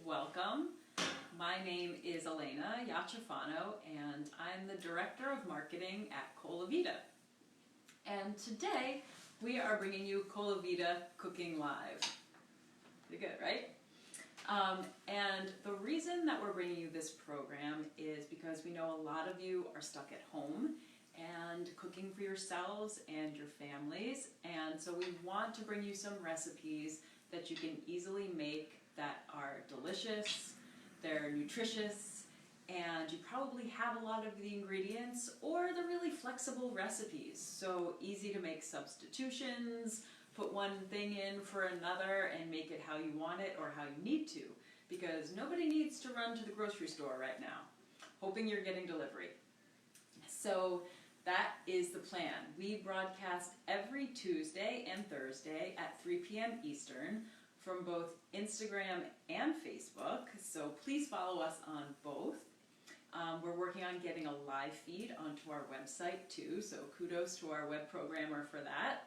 welcome. My name is Elena Iachafano and I'm the Director of Marketing at Colavita. And today we are bringing you Colavita Cooking Live. Pretty good, right? And the reason that we're bringing you this program is because we know a lot of you are stuck at home and cooking for yourselves and your families, and so we want to bring you some recipes that you can easily make that are delicious, they're nutritious, and you probably have a lot of the ingredients, or they're really flexible recipes, so easy to make substitutions, put one thing in for another and make it how you want it or how you need to, because nobody needs to run to the grocery store right now, hoping you're getting delivery. So that is the plan. We broadcast every Tuesday and Thursday at 3 p.m. Eastern from both Instagram and Facebook, so please follow us on both. We're working on getting a live feed onto our website too, so kudos to our web programmer for that.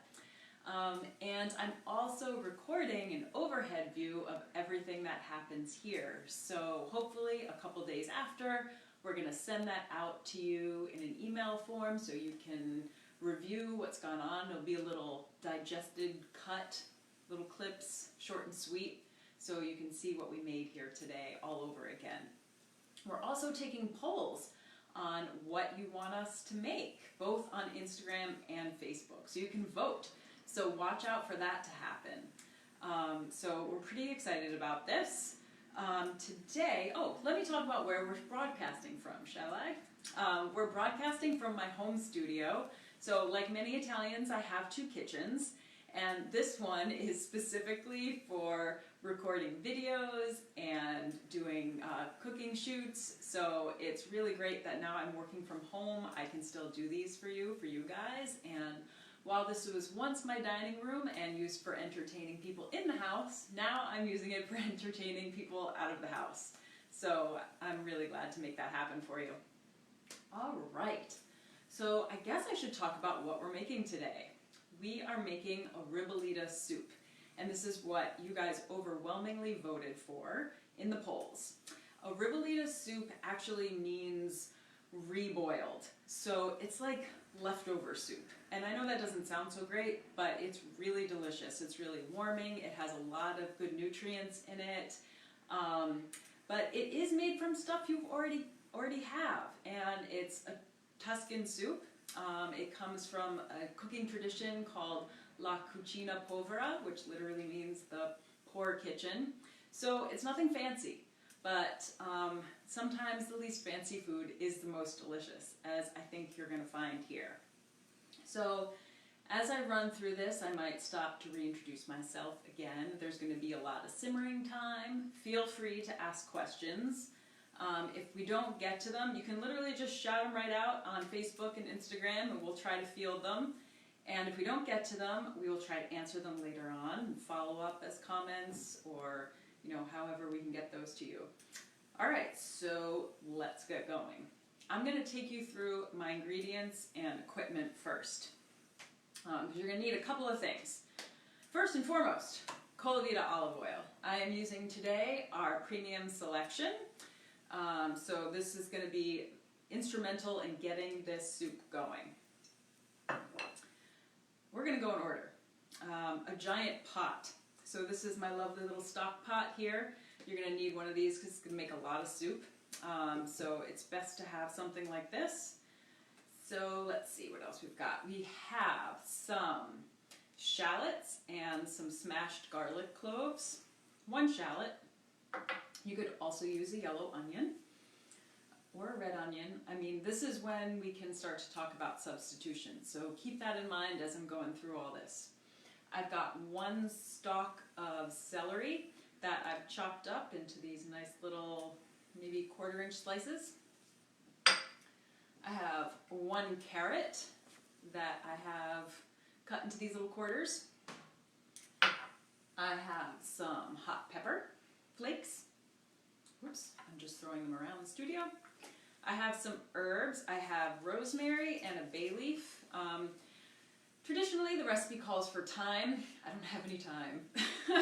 And I'm also recording an overhead view of everything that happens here, so hopefully a couple days after, we're going to send that out to you in an email form so you can review what's gone on. It'll be a little digested cut, little clips, short and sweet, so you can see what we made here today all over again. We're also taking polls on what you want us to make, both on Instagram and Facebook, so you can vote. So watch out for that to happen. So we're pretty excited about this. Today, let me talk about where we're broadcasting from, shall I? We're broadcasting from my home studio. So like many Italians, I have two kitchens, and this one is specifically for recording videos and doing cooking shoots. So it's really great that now I'm working from home. I can still do these for you guys. And while this was once my dining room and used for entertaining people in the house, now I'm using it for entertaining people out of the house. So I'm really glad to make that happen for you. All right, so I guess I should talk about what we're making today. We are making a Ribollita soup, and this is what you guys overwhelmingly voted for in the polls. A Ribollita soup actually means reboiled, so it's like leftover soup. And I know that doesn't sound so great, but it's really delicious. It's really warming. It has a lot of good nutrients in it. But it is made from stuff you've already have, and it's a Tuscan soup. It comes from a cooking tradition called La Cucina Povera, which literally means the poor kitchen. So it's nothing fancy, but sometimes the least fancy food is the most delicious, as I think you're going to find here. So as I run through this, I might stop to reintroduce myself again. There's going to be a lot of simmering time. Feel free to ask questions. If we don't get to them, you can literally just shout them right out on Facebook and Instagram, and we'll try to field them. And if we don't get to them, we will try to answer them later on and follow up as comments, or however we can get those to you. All right, so let's get going. I'm going to take you through my ingredients and equipment first, because you're going to need a couple of things. First and foremost, Colavita olive oil. I am using today our premium selection, so this is going to be instrumental in getting this soup going. We're going to go in order. A giant pot. So this is my lovely little stock pot here. You're going to need one of these because it's going to make a lot of soup. So it's best to have something like this. So let's see what else we've got. We have some shallots and some smashed garlic cloves. One shallot. You could also use a yellow onion or a red onion. I mean, this is when we can start to talk about substitutions. So keep that in mind as I'm going through all this. I've got one stalk of celery that I've chopped up into these nice little, maybe 1/4-inch slices. I have one carrot that I have cut into these little quarters. I have some hot pepper flakes. Oops, I'm just throwing them around the studio. I have some herbs. I have rosemary and a bay leaf. Traditionally, the recipe calls for thyme. I don't have any thyme,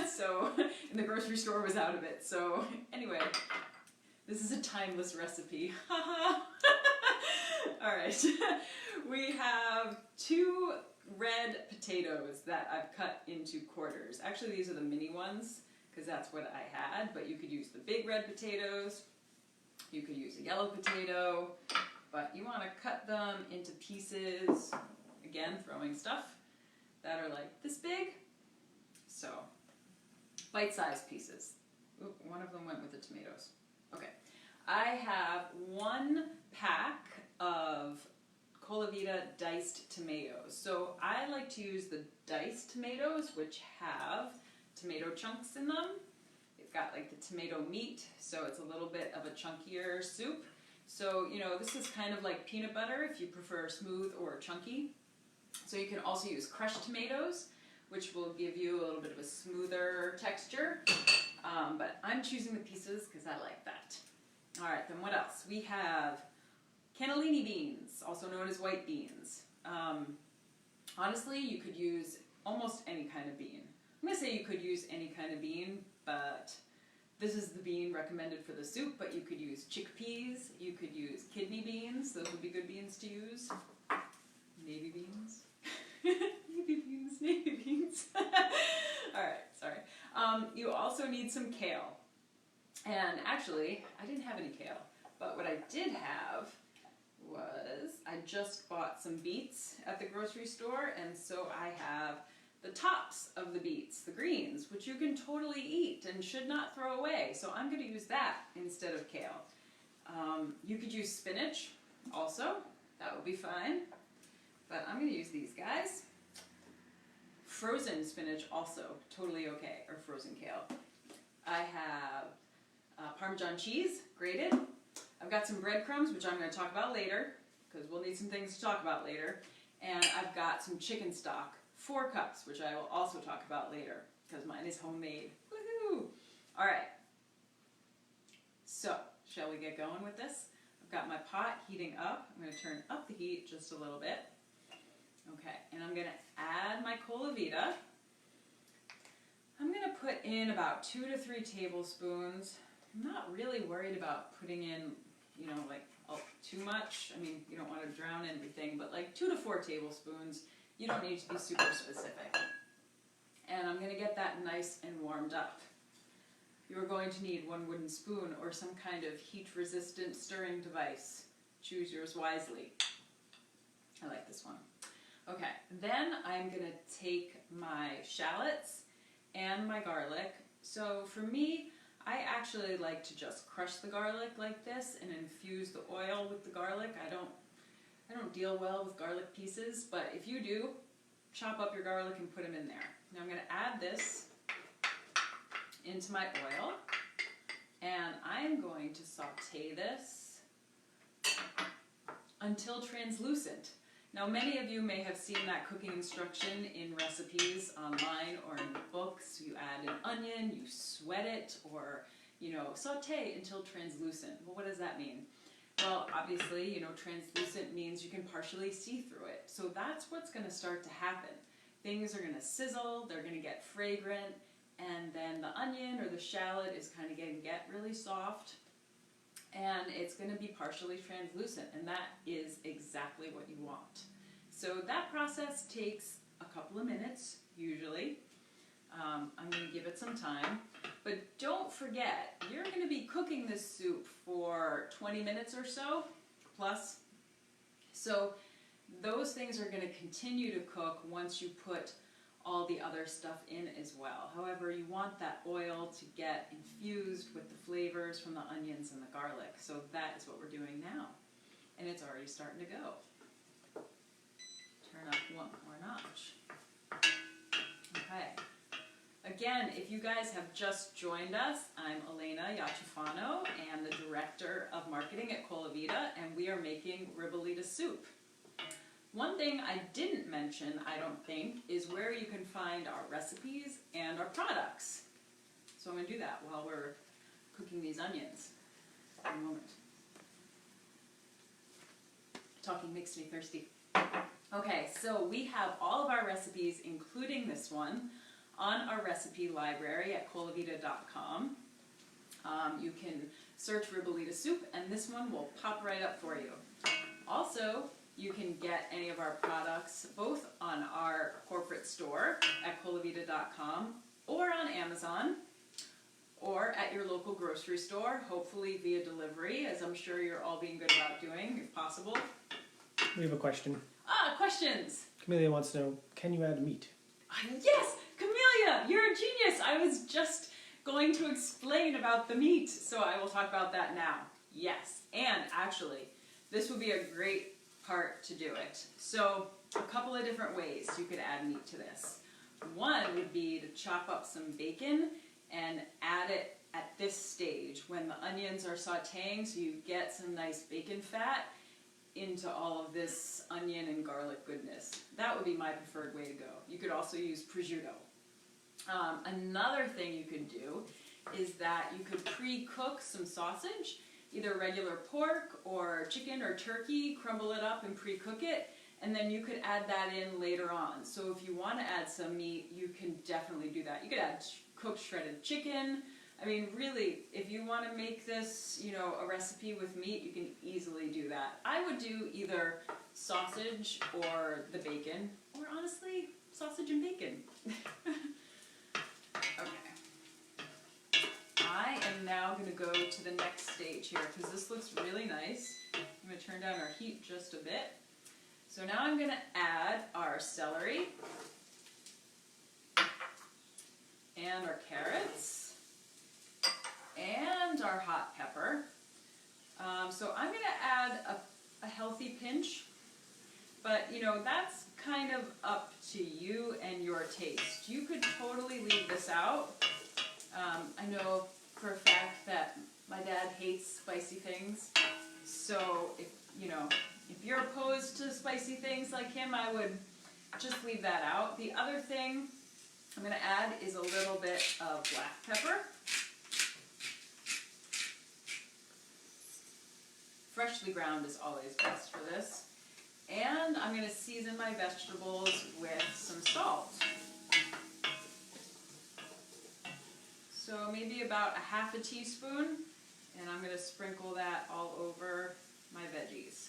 so, and the grocery store was out of it. So anyway, this is a timeless recipe. All right, we have 2 red potatoes that I've cut into quarters. Actually, these are the mini ones because that's what I had, but you could use the big red potatoes. You could use a yellow potato, but you want to cut them into pieces, again, throwing stuff that are like this big. So, bite-sized pieces. Ooh, one of them went with the tomatoes. Okay, I have 1 pack of Colavita diced tomatoes. So I like to use the diced tomatoes, which have tomato chunks in them. They've got like the tomato meat, so it's a little bit of a chunkier soup. So, you know, this is kind of like peanut butter if you prefer smooth or chunky. So you can also use crushed tomatoes, which will give you a little bit of a smoother texture. But I'm choosing the pieces because I like that. All right, then what else? We have Cannellini beans, also known as white beans. Honestly, you could use almost any kind of bean. I'm going to say you could use any kind of bean, but this is the bean recommended for the soup, but you could use chickpeas, you could use kidney beans, those would be good beans to use. Navy beans. Navy beans, navy beans. Alright, sorry. You also need some kale. And actually, I didn't have any kale, but what I did have was, I just bought some beets at the grocery store, and so I have the tops of the beets, the greens, which you can totally eat and should not throw away. So I'm going to use that instead of kale. You could use spinach also, that would be fine, but I'm going to use these guys. Frozen spinach also, totally okay, or frozen kale. I have Parmesan cheese, grated. I've got some breadcrumbs, which I'm going to talk about later, because we'll need some things to talk about later. And I've got some chicken stock, 4 cups, which I will also talk about later, because mine is homemade. Woohoo! All right. So, shall we get going with this? I've got my pot heating up. I'm going to turn up the heat just a little bit. Okay, and I'm going to add my Colavita. I'm going to put in about 2 to 3 tablespoons. I'm not really worried about putting in, you know, like too much. I mean, you don't want to drown everything, but like 2 to 4 tablespoons. You don't need to be super specific. And I'm going to get that nice and warmed up. You're going to need 1 wooden spoon or some kind of heat-resistant stirring device. Choose yours wisely. I like this one. Okay, then I'm going to take my shallots and my garlic. So for me, I actually like to just crush the garlic like this and infuse the oil with the garlic. I don't deal well with garlic pieces, but if you do, chop up your garlic and put them in there. Now I'm going to add this into my oil, and I'm going to saute this until translucent. Now many of you may have seen that cooking instruction in recipes online or in books. You add an onion, you sweat it, or, you know, saute until translucent. Well, what does that mean? Well, obviously, you know, translucent means you can partially see through it. So that's what's going to start to happen. Things are going to sizzle, they're going to get fragrant, and then the onion or the shallot is kind of going to get really soft, and it's going to be partially translucent, and that is exactly what you want. So that process takes a couple of minutes, usually. I'm going to give it some time, but don't forget, you're going to be cooking this soup for 20 minutes or so, plus. So those things are going to continue to cook once you put all the other stuff in as well. However, you want that oil to get infused with the flavors from the onions and the garlic. So that is what we're doing now. And it's already starting to go. Turn up 1 more notch. Okay. Again, if you guys have just joined us, I'm Elena Iachifano and the Director of Marketing at Colavita, and we are making Ribollita Soup. One thing I didn't mention, I don't think, is where you can find our recipes and our products. So I'm going to do that while we're cooking these onions in a moment. Talking makes me thirsty. Okay, so we have all of our recipes, including this one, on our recipe library at colavita.com. You can search Ribollita Soup, and this one will pop right up for you. Also, you can get any of our products both on our corporate store at colavita.com or on Amazon or at your local grocery store, hopefully via delivery, as I'm sure you're all being good about doing, if possible. We have a question. Questions! Camellia wants to know, can you add meat? Yes! Camellia, you're a genius! I was just going to explain about the meat, so I will talk about that now. Yes, and actually, this would be a great part to do it. So, a couple of different ways you could add meat to this. One would be to chop up some bacon and add it at this stage when the onions are sauteing, so you get some nice bacon fat into all of this onion and garlic goodness. That would be my preferred way to go. You could also use prosciutto. Another thing you could do is that you could pre-cook some sausage, either regular pork or chicken or turkey, crumble it up and pre-cook it, and then you could add that in later on. So if you want to add some meat, you can definitely do that. You could add cooked shredded chicken. I mean, really, if you want to make this, you know, a recipe with meat, you can easily do that. I would do either sausage or the bacon, or honestly, sausage and bacon. Okay. I am now going to go to the next stage here, because this looks really nice. I'm going to turn down our heat just a bit. So now I'm going to add our celery and our carrots and our hot pepper. So I'm going to add a healthy pinch, but you know, that's kind of up to you and your taste. You could totally leave this out. I know for a fact that my dad hates spicy things, so if you're opposed to spicy things like him, I would just leave that out. The other thing I'm going to add is a little bit of black pepper. Freshly ground is always best for this. And I'm going to season my vegetables with some salt. So maybe about a half a teaspoon, and I'm going to sprinkle that all over my veggies.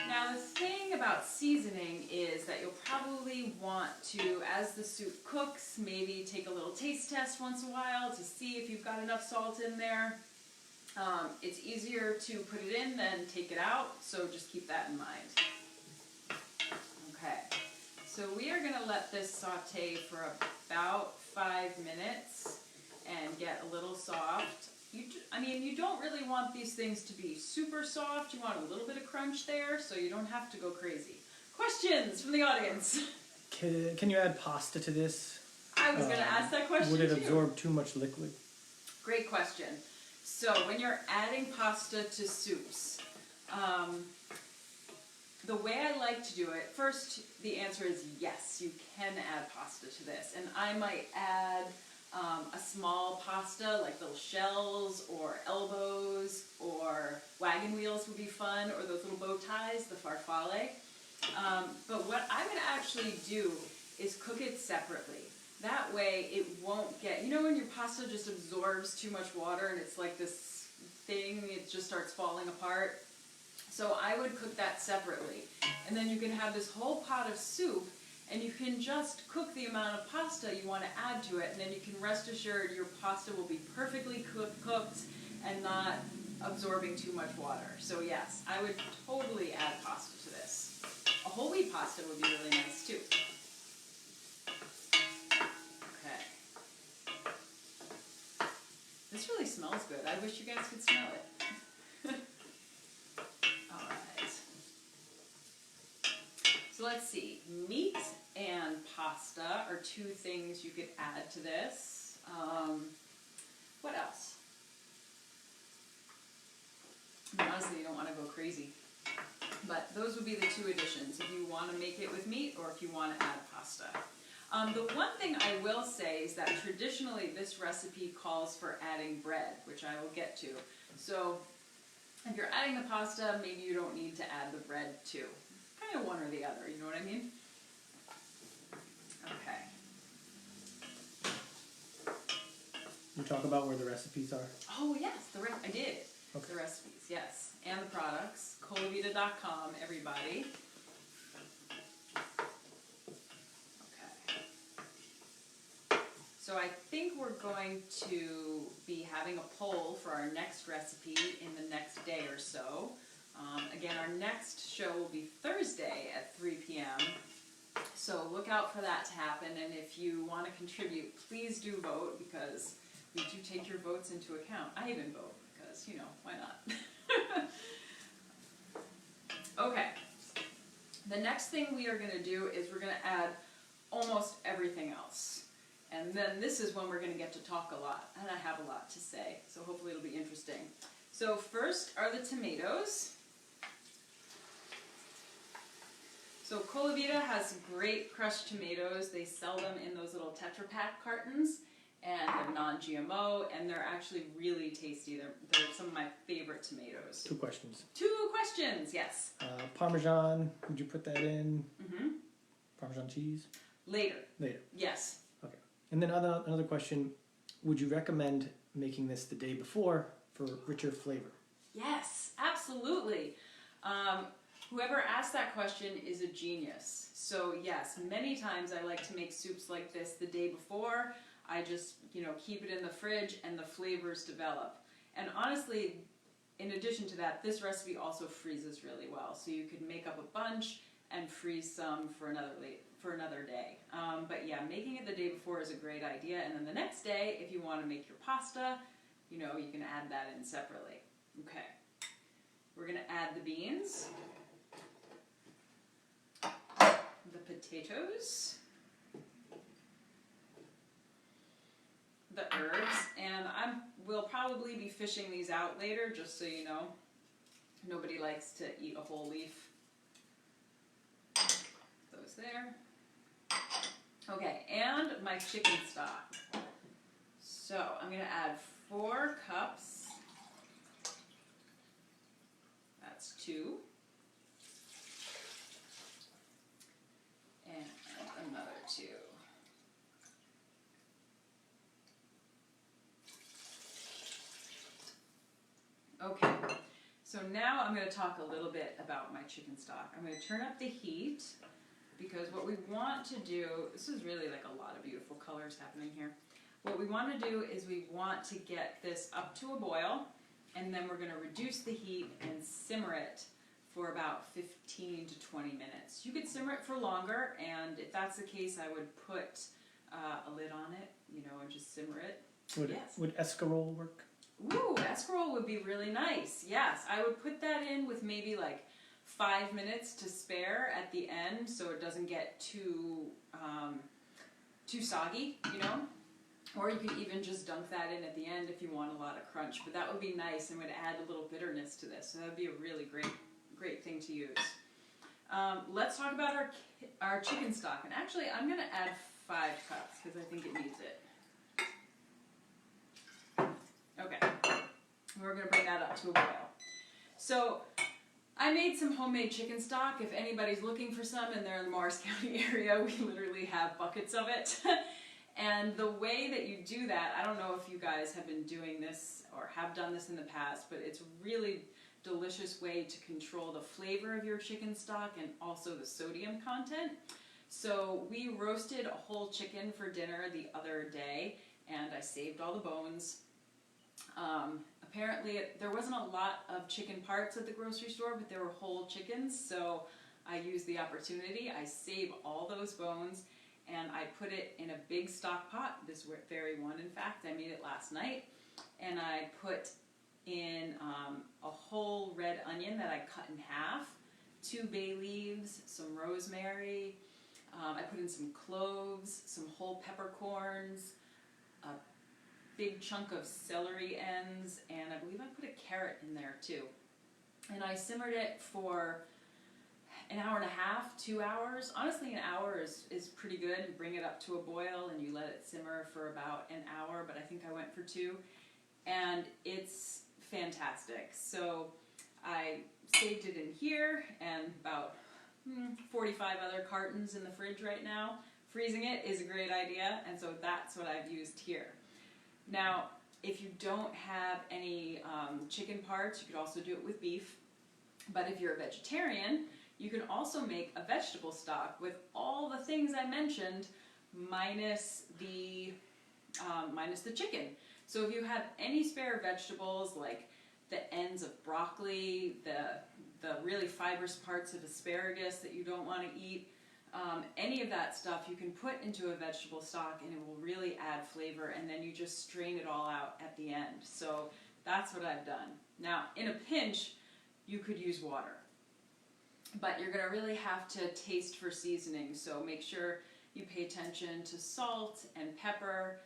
Now the thing about seasoning is that you'll probably want to, as the soup cooks, maybe take a little taste test once in a while to see if you've got enough salt in there. It's easier to put it in than take it out, so just keep that in mind. Okay, so we are going to let this saute for about 5 minutes and get a little soft. You don't really want these things to be super soft. You want a little bit of crunch there, so you don't have to go crazy. Questions from the audience? Can you add pasta to this? I was going to ask that question Would it too. absorb too much liquid? Great question. So when you're adding pasta to soups, the way I like to do it, first the answer is yes, you can add pasta to this. And I might add a small pasta, like little shells or elbows, or wagon wheels would be fun, or those little bow ties, the farfalle. But what I'm going to actually do is cook it separately. That way it won't get, you know when your pasta just absorbs too much water and it's like this thing, it just starts falling apart? So I would cook that separately. And then you can have this whole pot of soup, and you can just cook the amount of pasta you want to add to it, and then you can rest assured your pasta will be perfectly cooked and not absorbing too much water. So yes, I would totally add pasta to this. A whole wheat pasta would be really nice too. Okay. This really smells good. I wish you guys could smell it. Alright. So let's see. Meat and pasta are two things you could add to this. What else? Honestly, you don't want to go crazy. But those would be the two additions, if you want to make it with meat or if you want to add pasta. The one thing I will say is that traditionally this recipe calls for adding bread, which I will get to. So if you're adding the pasta, maybe you don't need to add the bread too. kind of one or the other, you know what I mean? Okay. You talk about where the recipes are. Oh yes, I did. Okay. The recipes, yes. And the products. Colavita.com, everybody. Okay. So I think we're going to be having a poll for our next recipe in the next day or so. Again, our next show will be Thursday at 3 p.m. So look out for that to happen, and if you want to contribute, please do vote, because we do take your votes into account. I even vote, because, you know, why not? Okay. The next thing we are going to do is we're going to add almost everything else. And then this is when we're going to get to talk a lot, and I have a lot to say, so hopefully it'll be interesting. So first are the tomatoes. So Colavita has great crushed tomatoes. They sell them in those little Tetra Pak cartons, and they're non-GMO, and they're actually really tasty. They're some of my favorite tomatoes. 2 questions. 2 questions, yes. Parmesan, would you put that in? Mm-hmm. Parmesan cheese? Later. Later. Yes. Okay. And then another question, would you recommend making this the day before for richer flavor? Yes, absolutely. Whoever asked that question is a genius. So yes, many times I like to make soups like this the day before. I just, keep it in the fridge and the flavors develop. And honestly, in addition to that, this recipe also freezes really well. So you could make up a bunch and freeze some for another day. But yeah, making it the day before is a great idea. And then the next day, if you want to make your pasta, you can add that in separately. Okay. We're going to add the beans, the potatoes, the herbs, and we'll probably be fishing these out later, just so you know. Nobody likes to eat a whole leaf. Those there. Okay, and my chicken stock. So I'm going to add 4 cups. That's 2. And another 2. Okay, so now I'm going to talk a little bit about my chicken stock. I'm going to turn up the heat, because what we want to do, this is really like a lot of beautiful colors happening here. What we want to do is we want to get this up to a boil, and then we're going to reduce the heat and simmer it for about 15 to 20 minutes. You could simmer it for longer, and if that's the case, I would put a lid on it, and just simmer it. Would escarole work? Ooh, escarole would be really nice. Yes, I would put that in with maybe like 5 minutes to spare at the end, so it doesn't get too soggy, Or you could even just dunk that in at the end if you want a lot of crunch. But that would be nice and would add a little bitterness to this. So that would be a really great thing to use. Let's talk about our chicken stock. And actually, I'm going to add 5 cups because I think it needs it. Okay, we're going to bring that up to a boil. So I made some homemade chicken stock. If anybody's looking for some and they're in the Morris County area, we literally have buckets of it. And the way that you do that, I don't know if you guys have been doing this or have done this in the past, but it's a really delicious way to control the flavor of your chicken stock and also the sodium content. So we roasted a whole chicken for dinner the other day, and I saved all the bones. Apparently there wasn't a lot of chicken parts at the grocery store, but there were whole chickens, so I used the opportunity. I saved all those bones, and I put it in a big stock pot, this very one in fact. I made it last night, and I put in a whole red onion that I cut in half, 2 bay leaves, some rosemary, I put in some cloves, some whole peppercorns, a big chunk of celery ends, and I believe I put a carrot in there too. And I simmered it for an hour and a half, 2 hours. Honestly, an hour is pretty good. You bring it up to a boil and you let it simmer for about an hour, but I think I went for 2. And it's fantastic. So I saved it in here, and about 45 other cartons in the fridge right now. Freezing it is a great idea, and so that's what I've used here. Now, if you don't have any chicken parts, you could also do it with beef. But if you're a vegetarian, you can also make a vegetable stock with all the things I mentioned, minus the chicken. So if you have any spare vegetables, like the ends of broccoli, the really fibrous parts of asparagus that you don't want to eat, any of that stuff you can put into a vegetable stock and it will really add flavor, and then you just strain it all out at the end. So that's what I've done. Now, in a pinch, you could use water, but you're going to really have to taste for seasoning, so make sure you pay attention to salt and pepper.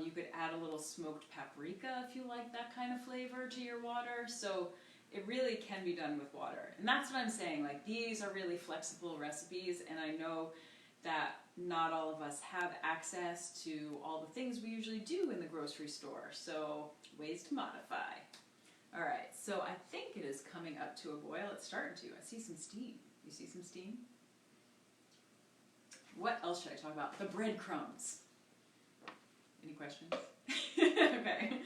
You could add a little smoked paprika if you like that kind of flavor to your water. So it really can be done with water. And that's what I'm saying, like, these are really flexible recipes, and I know that not all of us have access to all the things we usually do in the grocery store. So ways to modify. All right, so I think it is coming up to a boil. It's starting to. I see some steam. You see some steam? What else should I talk about? The breadcrumbs. Any questions? Okay.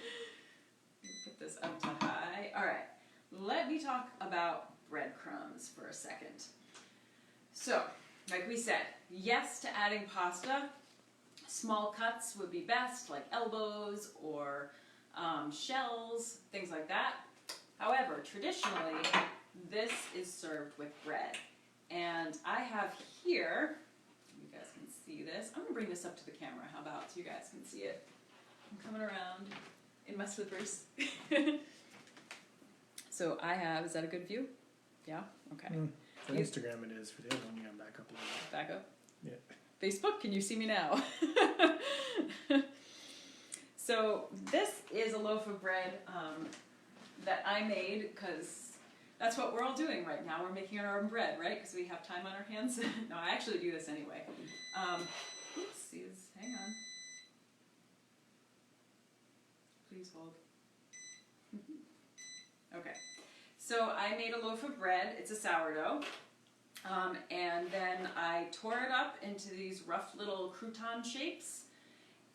Put this up to high. All right. Let me talk about breadcrumbs for a second. So, like we said, yes to adding pasta. Small cuts would be best, like elbows or shells, things like that. However, traditionally, this is served with bread. And I have here, you guys can see this. I'm going to bring this up to the camera, how about, so you guys can see it. I'm coming around in my slippers. So I have, is that a good view? Yeah? Okay. For Instagram it is. For the other one, you gotta back up a little bit. Back up? Yeah. Facebook, can you see me now? So this is a loaf of bread that I made because that's what we're all doing right now. We're making our own bread, right? Because we have time on our hands. No, I actually do this anyway. Oopsies, hang on. Please hold. Okay, so I made a loaf of bread. It's a sourdough. And then I tore it up into these rough little crouton shapes.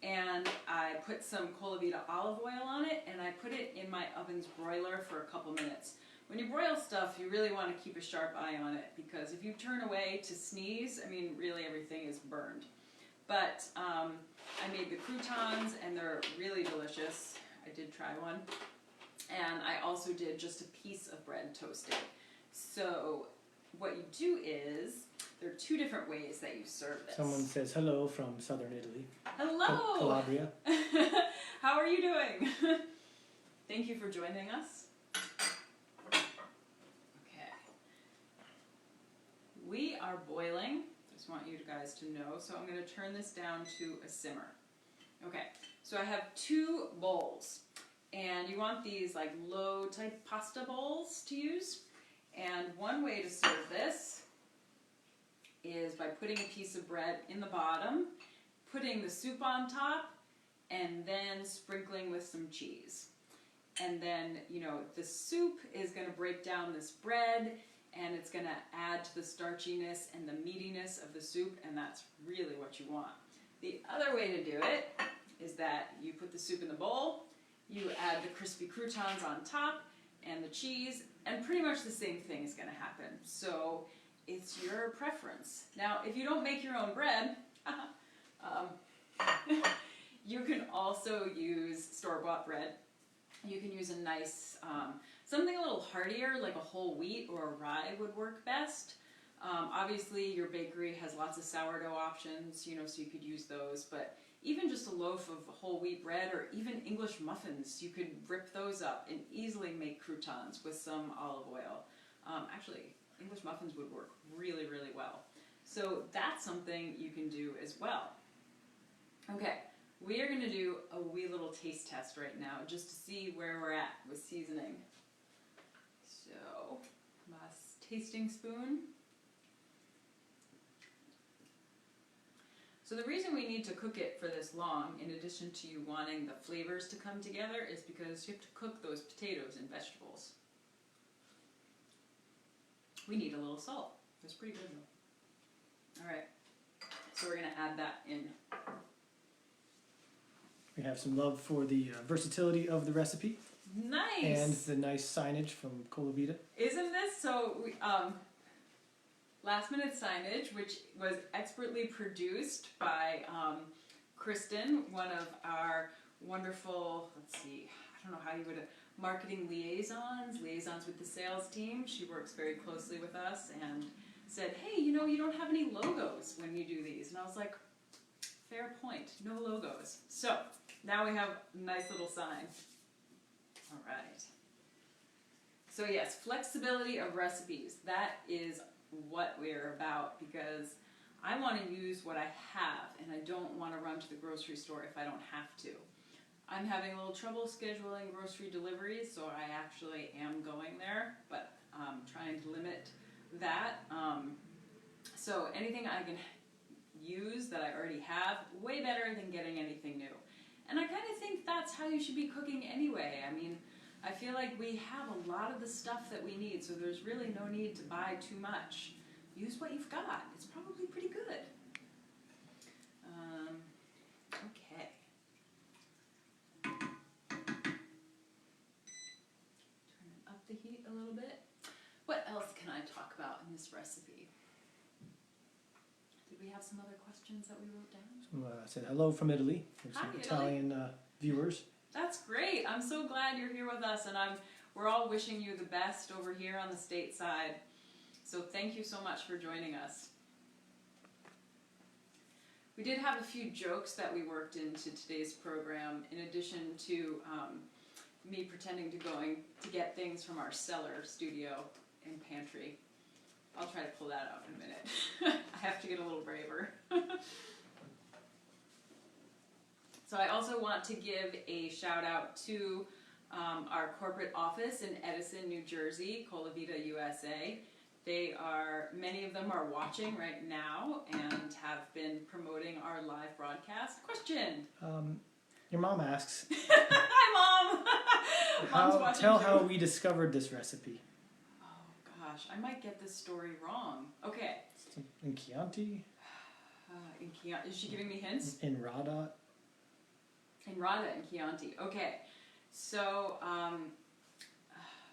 And I put some Colavita olive oil on it, and I put it in my oven's broiler for a couple minutes. When you broil stuff, you really want to keep a sharp eye on it, because if you turn away to sneeze, I mean, really everything is burned. But I made the croutons, and they're really delicious. I did try one. And I also did just a piece of bread toasted. So what you do is, there are two different ways that you serve this. Someone says hello from southern Italy. Hello! Calabria. How are you doing? Thank you for joining us. Okay. We are boiling. Just want you guys to know. So I'm going to turn this down to a simmer. Okay. So I have 2 bowls. And you want these like low type pasta bowls to use. And one way to serve this is by putting a piece of bread in the bottom, putting the soup on top, and then sprinkling with some cheese. And then, you know, the soup is going to break down this bread, and it's going to add to the starchiness and the meatiness of the soup, and that's really what you want. The other way to do it is that you put the soup in the bowl, you add the crispy croutons on top, and the cheese, and pretty much the same thing is going to happen. So it's your preference. Now, if you don't make your own bread, you can also use store-bought bread. You can use a nice, something a little heartier, like a whole wheat or a rye would work best. Obviously, your bakery has lots of sourdough options, you know, so you could use those. But even just a loaf of whole wheat bread, or even English muffins, you could rip those up and easily make croutons with some olive oil. Actually, English muffins would work really, really well. So that's something you can do as well. Okay, we are going to do a wee little taste test right now, just to see where we're at with seasoning. So, my tasting spoon. So the reason we need to cook it for this long, in addition to you wanting the flavors to come together, is because you have to cook those potatoes and vegetables. We need a little salt. It's pretty good though. All right, so we're gonna add that in. We have some love for the versatility of the recipe Nice. and the nice signage from Colavita. Isn't this so? We, last minute signage, which was expertly produced by Kristen, one of our wonderful, let's see, I don't know how you would, marketing liaisons with the sales team. She works very closely with us and said, hey, you know, you don't have any logos when you do these. And I was like, fair point, no logos. So now we have a nice little sign. All right. So yes, flexibility of recipes. That is what we're about, because I want to use what I have and I don't want to run to the grocery store if I don't have to. I'm having a little trouble scheduling grocery deliveries, so I actually am going there, but trying to limit that. So anything I can use that I already have, way better than getting anything new. And I kind of think that's how you should be cooking anyway. I mean, I feel like we have a lot of the stuff that we need, so there's really no need to buy too much. Use what you've got. It's probably pretty good. Okay. Turn up the heat a little bit. What else can I talk about in this recipe? Did we have some other questions that we wrote down? So, said hello from Italy. There's some Hi, Italy. Italian viewers. That's great. I'm so glad you're here with us, and we're all wishing you the best over here on the stateside. So thank you so much for joining us. We did have a few jokes that we worked into today's program, in addition to me pretending to get things from our cellar, studio, and pantry. I'll try to pull that out in a minute. I have to get a little braver. So I also want to give a shout out to our corporate office in Edison, New Jersey, Colavita USA. Many of them are watching right now and have been promoting our live broadcast. Question. Your mom asks. Hi, Mom. Mom's watching tell too. how we discovered this recipe. Oh gosh, I might get this story wrong. Okay. In Chianti. In Chianti, is she giving me hints? In Radat. In Rada and Chianti. Okay, so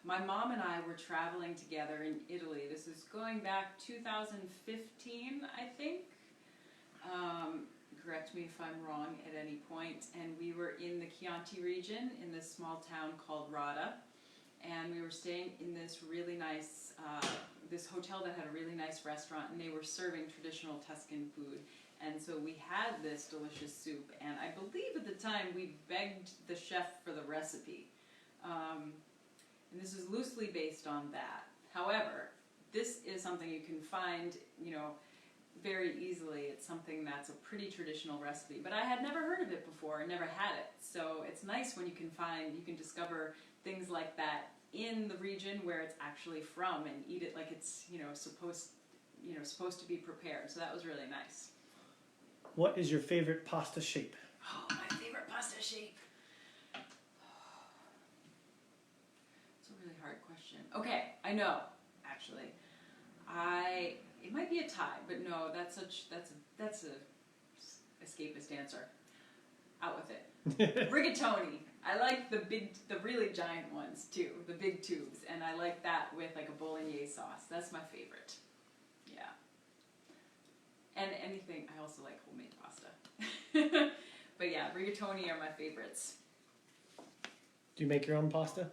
my mom and I were traveling together in Italy. This is going back 2015, I think. Correct me if I'm wrong at any point. And we were in the Chianti region in this small town called Rada. And we were staying in this really nice, this hotel that had a really nice restaurant, and they were serving traditional Tuscan food. And so we had this delicious soup, and I believe at the time we begged the chef for the recipe. And this is loosely based on that. However, this is something you can find, you know, very easily. It's something that's a pretty traditional recipe, but I had never heard of it before and never had it. So it's nice when you can discover things like that in the region where it's actually from and eat it like it's, supposed to be prepared. So that was really nice. What is your favorite pasta shape? Oh, my favorite pasta shape. It's a really hard question. Okay, I know, actually. It might be a tie, but no, that's a escapist answer. Out with it. Rigatoni. I like the really giant ones too, the big tubes, and I like that with like a bolognese sauce. That's my favorite. Yeah. And anything, I also like homemade pasta. But yeah, rigatoni are my favorites. Do you make your own pasta?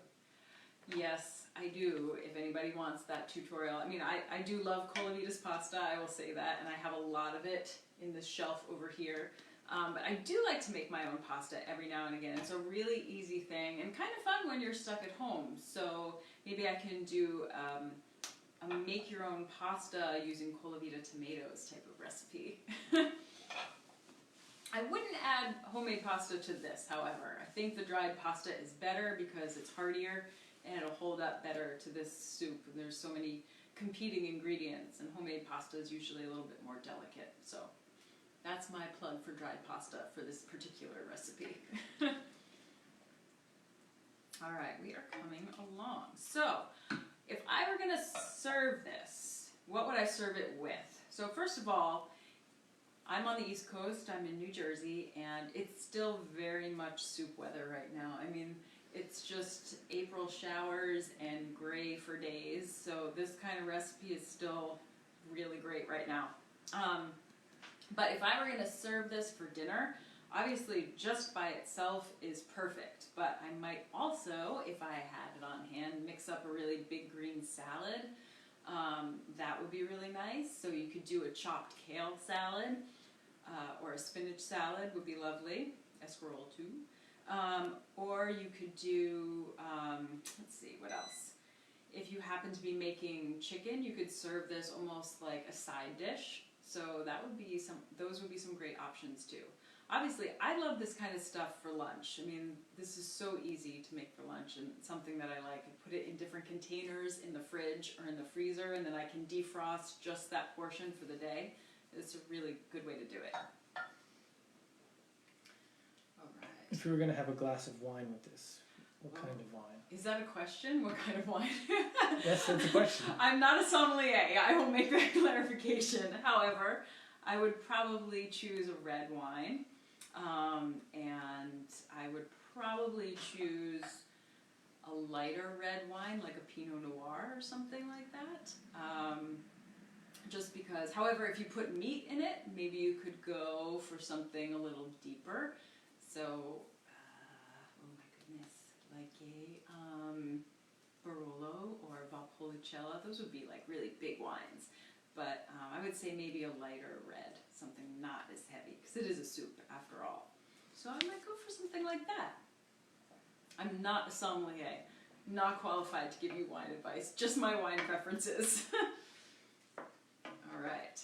Yes, I do. If anybody wants that tutorial. I mean, I do love Colavita's pasta, I will say that, and I have a lot of it in this shelf over here. But I do like to make my own pasta every now and again. It's a really easy thing and kind of fun when you're stuck at home. So maybe I can do a make your own pasta using Colavita tomatoes type of recipe. I wouldn't add homemade pasta to this, however. I think the dried pasta is better because it's heartier and it'll hold up better to this soup. There's so many competing ingredients, and homemade pasta is usually a little bit more delicate. So that's my plug for dried pasta for this particular recipe. All right, we are coming along. So if I were gonna serve this, what would I serve it with? So first of all, I'm on the East Coast, I'm in New Jersey, and it's still very much soup weather right now. I mean, it's just April showers and gray for days, so this kind of recipe is still really great right now. But if I were going to serve this for dinner, obviously just by itself is perfect, but I might also, if I had it on hand, mix up a really big green salad. That would be really nice. So you could do a chopped kale salad, or a spinach salad would be lovely, escarole too. Or you could do, let's see, what else? If you happen to be making chicken, you could serve this almost like a side dish. So that would be those would be some great options too. Obviously, I love this kind of stuff for lunch. I mean, this is so easy to make for lunch and it's something that I like. I put it in different containers in the fridge or in the freezer, and then I can defrost just that portion for the day. It's a really good way to do it. All right. If you were going to have a glass of wine with this, what kind of wine? Is that a question? What kind of wine? Yes, that's a question. I'm not a sommelier. I will make that clarification. However, I would probably choose a red wine. And I would probably choose a lighter red wine, like a Pinot Noir or something like that. Just because, however, if you put meat in it, maybe you could go for something a little deeper. So, oh my goodness, like a Barolo or Valpolicella, those would be like really big wines. But I would say maybe a lighter red, something not as heavy, because it is a soup after all. So I might go for something like that. I'm not a sommelier, not qualified to give you wine advice, just my wine preferences. All right.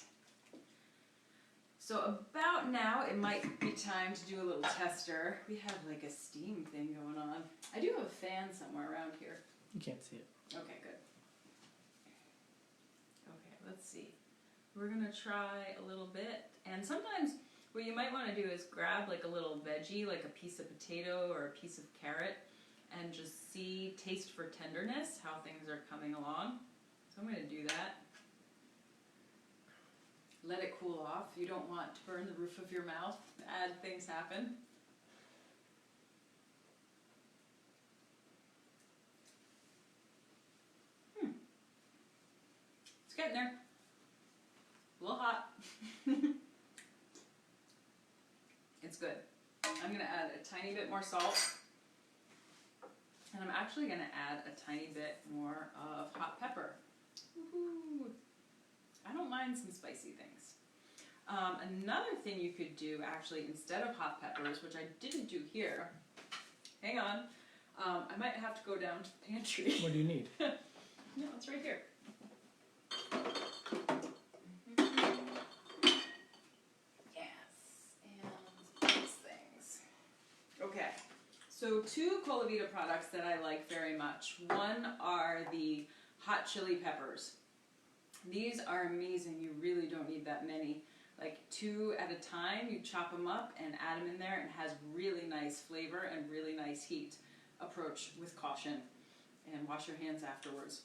So about now, it might be time to do a little tester. We have like a steam thing going on. I do have a fan somewhere around here. You can't see it. Okay, good. Okay, let's see. We're gonna try a little bit, and sometimes what you might want to do is grab like a little veggie, like a piece of potato or a piece of carrot, and just taste for tenderness, how things are coming along. So I'm gonna do that. Let it cool off. You don't want to burn the roof of your mouth as things happen. It's getting there. A little hot. It's good. I'm going to add a tiny bit more salt. And I'm actually going to add a tiny bit more of hot pepper. Woohoo! I don't mind some spicy things. Another thing you could do, actually, instead of hot peppers, which I didn't do here, hang on, I might have to go down to the pantry. What do you need? No, it's right here. So two Colavita products that I like very much. One are the hot chili peppers. These are amazing. You really don't need that many. Like 2 at a time, you chop them up and add them in there, and it has really nice flavor and really nice heat. Approach with caution and wash your hands afterwards.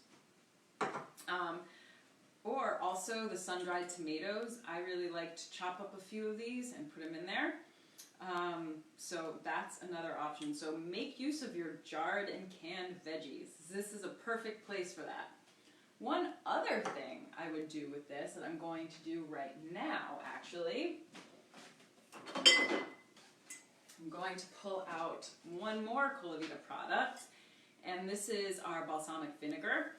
Or also the sun-dried tomatoes. I really like to chop up a few of these and put them in there. So that's another option. So make use of your jarred and canned veggies. This is a perfect place for that. One other thing I would do with this, that I'm going to do right now actually, I'm going to pull out one more Colavita product, and this is our balsamic vinegar.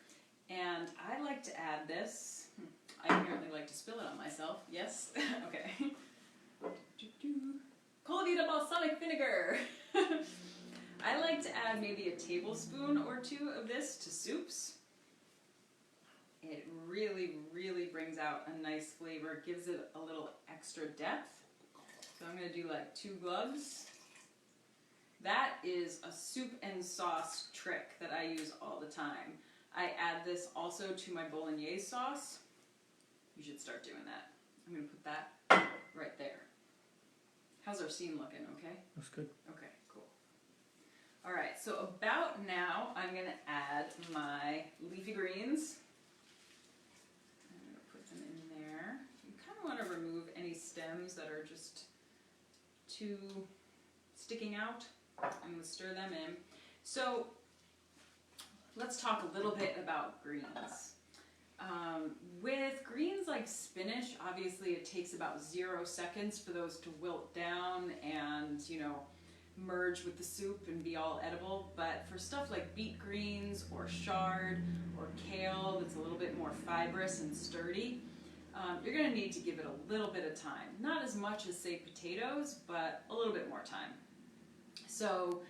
And I like to add this. I apparently like to spill it on myself. Yes? Okay. Colavita balsamic vinegar. I like to add maybe a tablespoon or 2 of this to soups. It really, really brings out a nice flavor, gives it a little extra depth. So I'm going to do like 2 gloves. That is a soup and sauce trick that I use all the time. I add this also to my bolognese sauce. You should start doing that. I'm going to put that right there. How's our scene looking, okay? Looks good. Okay, cool. All right, so about now I'm going to add my leafy greens. stems that are just too sticking out. I'm going to stir them in. So let's talk a little bit about greens. With greens like spinach, obviously it takes about 0 seconds for those to wilt down and, you know, merge with the soup and be all edible. But for stuff like beet greens or chard or kale that's a little bit more fibrous and sturdy, you're going to need to give it a little bit of time. Not as much as, say, potatoes, but a little bit more time. So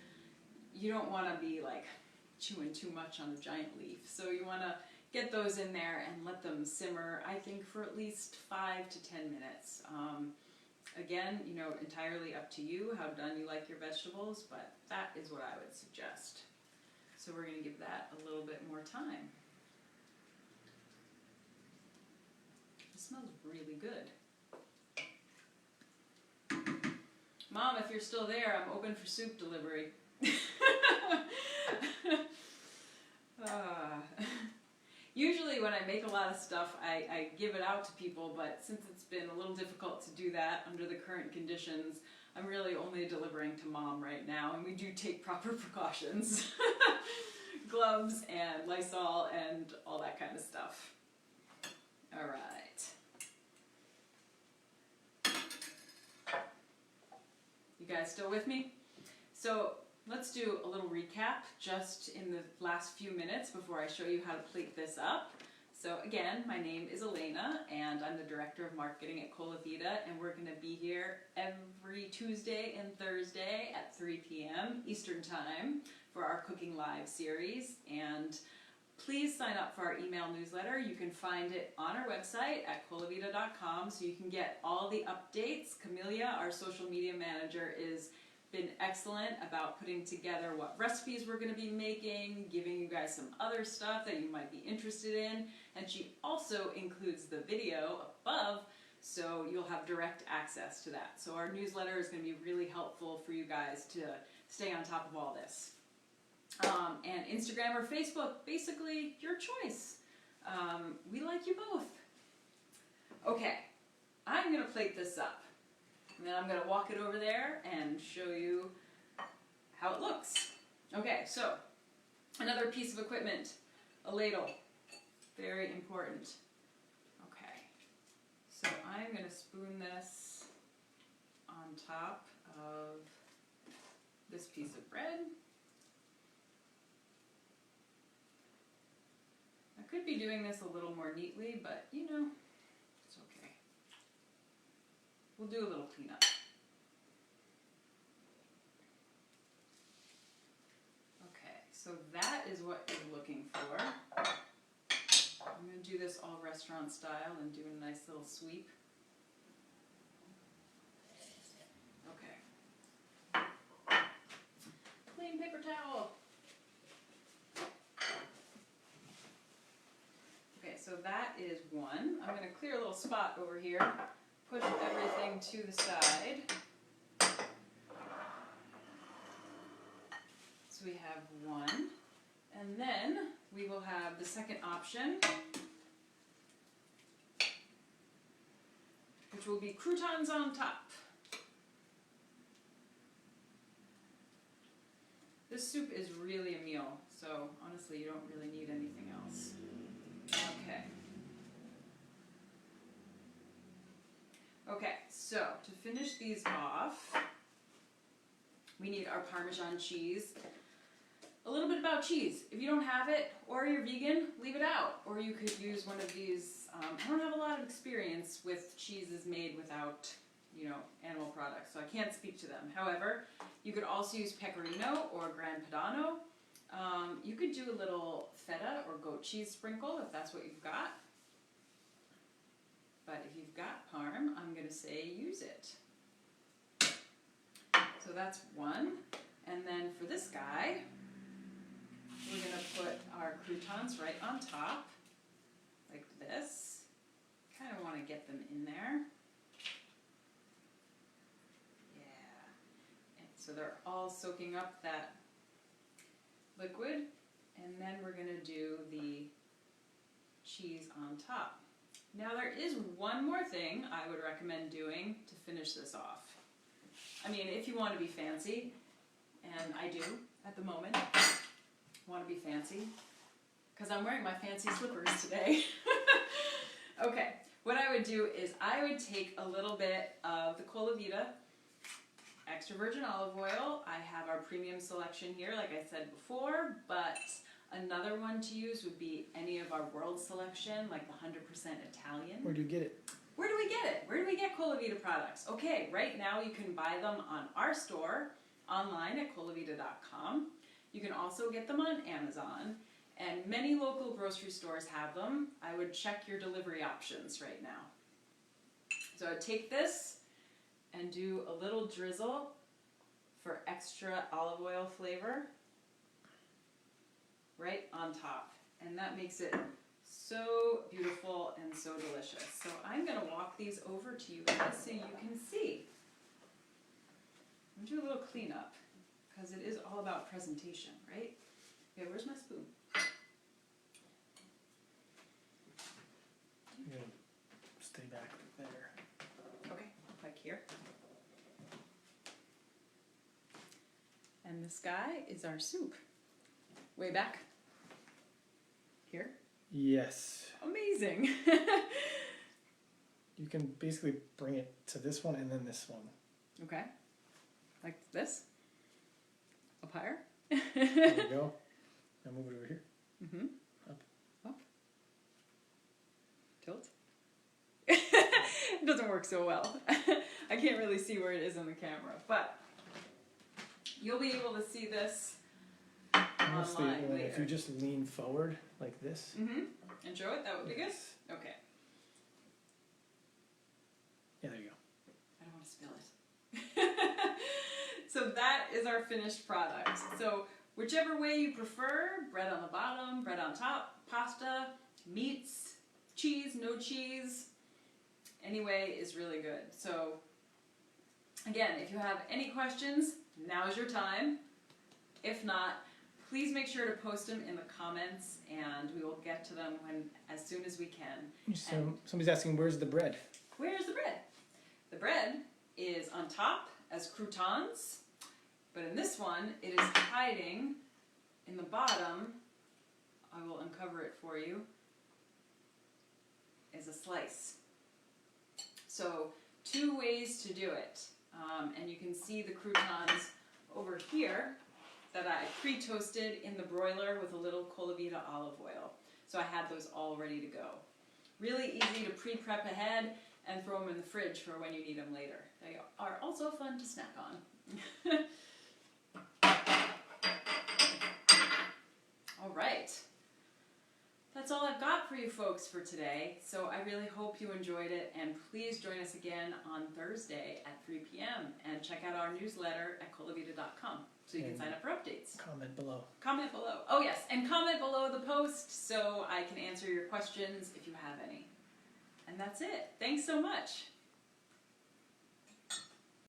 you don't want to be like chewing too much on a giant leaf. So you want to get those in there and let them simmer, I think, for at least 5 to 10 minutes. Again, you know, entirely up to you how done you like your vegetables, but that is what I would suggest. So we're going to give that a little bit more time. It smells really good. Mom, if you're still there, I'm open for soup delivery. Usually when I make a lot of stuff, I give it out to people, but since it's been a little difficult to do that under the current conditions, I'm really only delivering to Mom right now, and we do take proper precautions. Gloves and Lysol and all that kind of stuff. All right. You guys still with me? So let's do a little recap just in the last few minutes before I show you how to plate this up. So again, my name is Elena and I'm the Director of Marketing at Colavita, and we're going to be here every Tuesday and Thursday at 3 p.m. Eastern Time for our Cooking Live series. And please sign up for our email newsletter. You can find it on our website at colavita.com, so you can get all the updates. Camelia, our social media manager, is been excellent about putting together what recipes we're going to be making, giving you guys some other stuff that you might be interested in, and she also includes the video above, so you'll have direct access to that. So our newsletter is going to be really helpful for you guys to stay on top of all this. And Instagram or Facebook, basically your choice. We like you both. Okay, I'm going to plate this up. And then I'm going to walk it over there and show you how it looks. Okay, so another piece of equipment, a ladle. Very important. Okay, so I'm going to spoon this on top of this piece of bread. I could be doing this a little more neatly, but you know, it's okay. We'll do a little cleanup. Okay, so that is what you're looking for. I'm going to do this all restaurant style and do a nice little sweep. Okay. Clean paper towel. Okay, so that is one. I'm going to clear a little spot over here. Push everything to the side. So we have one. And then we will have the second option, which will be croutons on top. This soup is really a meal, so honestly you don't really need anything else. Okay. Okay, so to finish these off, we need our Parmesan cheese. A little bit about cheese. If you don't have it, or you're vegan, leave it out. Or you could use one of these. I don't have a lot of experience with cheeses made without, you know, animal products, so I can't speak to them. However, you could also use pecorino or Gran Padano. You could do a little feta or goat cheese sprinkle if that's what you've got. But if you've got parm, I'm going to say use it. So that's one. And then for this guy, we're going to put our croutons right on top, like this. Kind of want to get them in there. Yeah. And so they're all soaking up that liquid. And then we're going to do the cheese on top. Now there is one more thing I would recommend doing to finish this off. I mean, if you want to be fancy, and I do at the moment, want to be fancy, because I'm wearing my fancy slippers today. Okay, what I would do is I would take a little bit of the Colavita extra virgin olive oil. I have our premium selection here, like I said before, but another one to use would be any of our world selection, like the 100% Italian. Where do you get it? Where do we get it? Where do we get Colavita products? Okay, right now you can buy them on our store online at colavita.com. You can also get them on Amazon, and many local grocery stores have them. I would check your delivery options right now. So I'd take this and do a little drizzle for extra olive oil flavor right on top, and that makes it so beautiful and so delicious. So I'm going to walk these over to you guys so you can see. I'm going to do a little cleanup because it is all about presentation, right? Okay, where's my spoon? You're gonna stay back there. Okay, like here. And this guy is our soup. Way back. Here. Yes. Amazing. You can basically bring it to this one and then this one. Okay. Like this. Up higher. There you go. Now move it over here. Mm-hmm. Up. Up. Tilt. It doesn't work so well. I can't really see where it is on the camera, but you'll be able to see this Honestly, online later. if you just lean forward like this. Mm-hmm. And show it, that would be good? Yes. Okay. Yeah, there you go. I don't want to spill it. So that is our finished product. So whichever way you prefer, bread on the bottom, bread on top, pasta, meats, cheese, no cheese, any way is really good. So again, if you have any questions, now's your time. If not, please make sure to post them in the comments and we will get to them as soon as we can. So somebody's asking, where's the bread? Where's the bread? The bread is on top as croutons, but in this one, it is hiding in the bottom. I will uncover it for you. Is a slice. So 2 ways to do it. And you can see the croutons over here that I pre-toasted in the broiler with a little Colavita olive oil. So I had those all ready to go. Really easy to pre-prep ahead and throw them in the fridge for when you need them later. They are also fun to snack on. All right. That's all I've got for you folks for today. So I really hope you enjoyed it, and please join us again on Thursday at 3 p.m. and check out our newsletter at colavita.com so you can sign up for updates. Comment below. Comment below. Oh yes, and comment below the post so I can answer your questions if you have any. And that's it. Thanks so much.